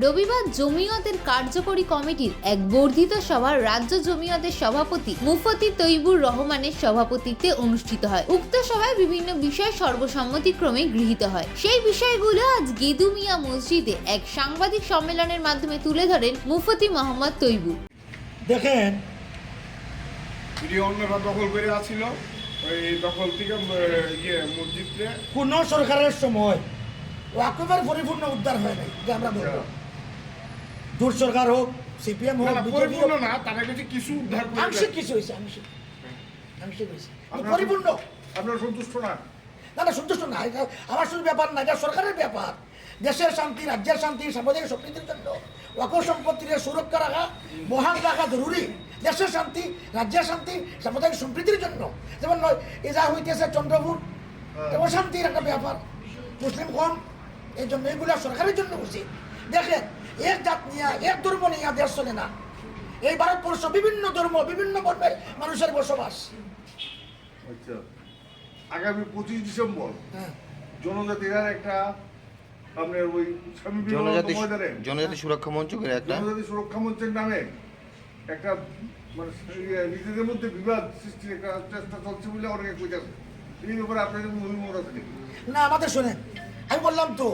রবিবার জমিয়তের কার্যকরী কমিটির এক বর্ধিত সভার রাজ্য জমিয়তের সভাপতি মুফতি তৈবুর রহমানের সভাপতিত্বে অনুষ্ঠিত হয়। উক্ত সভায় বিভিন্ন বিষয় সর্বসম্মতিক্রমে গৃহীত হয়। সেই বিষয়গুলো আজ গেদু মিয়া মসজিদে এক সাংবাদিক সম্মেলনের মাধ্যমে তুলে ধরেন মুফতি মোহাম্মদ তৈবুর। দেখেন, অন্যরা দখল করে আসছিল, ওই দখল থেকে মসজিদে কোন সরকারের সময় ওয়াকফের পরিপূর্ণ উদ্ধার হয় নাই, যে আমরা বলবো দূর সরকার হোক, সিপিএম হোক, বিজেপি হোক, না, তারা কাছে কিছু উদ্ধার করে আংশিক কিছু হয়েছে, আংশিক হয়েছে, পরিপূর্ণ। আপনারা সন্তুষ্ট না? না, সন্তুষ্ট না, এটা আমার শুধু ব্যাপার না, এটা সরকারের ব্যাপার। দেশের শান্তি, রাজ্যের শান্তি, সামাজিক সম্প্রীতির জন্য ওয়াকফ সম্পত্তির সুরক্ষা রাখা, বহাল রাখা জরুরি। দেশের শান্তি, রাজ্যের শান্তি, সামাজিক সম্প্রীতির জন্য। যেমন এ যা হইতেছে চন্দ্রপুর, অশান্তির একটা ব্যাপার, মুসলিম কম, এই জন্য এগুলা সরকারের জন্য উচিত। দেখেন, এক জাত নিয়ে, এক ধর্ম নিয়ে দেশ চলে না। এই ভারতবর্ষ বিভিন্ন ধর্ম, বিভিন্ন বর্ণের মানুষের বসবাস। আচ্ছা, আগামী 25 ডিসেম্বর জনজাতিরা একটা আপনার ওই স্বামী বিবেকানন্দ জনজাতি সুরক্ষা মঞ্চ করে একটা জনজাতি সুরক্ষা মঞ্চের নামে একটা মানে নিজেদের মধ্যে বিবাদ সৃষ্টির একটা চেষ্টা চলছে বলে অনেকে কইতেছে। এই ব্যাপারে আপনাদের মূল আছে নাকি? না, আমাদের শোনেন, আমি বললাম তো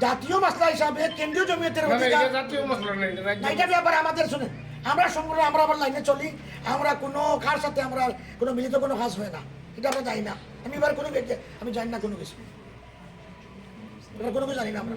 জাতীয় মাসলা হিসাবে কেন্দ্রীয় জমিয়তের অধিকার, এটা ব্যাপারে আমাদের শোনেন, আমরা সম্পূর্ণ আমরা আমার লাইনে চলি। আমরা কোনো কার সাথে আমরা কোনো মিলিত কোনো কাজ হয় না, এটা আমরা জানি না। আমি এবার কোনো আমি জানি না কোনো কিছু, কোনো কিছু জানি না আমরা।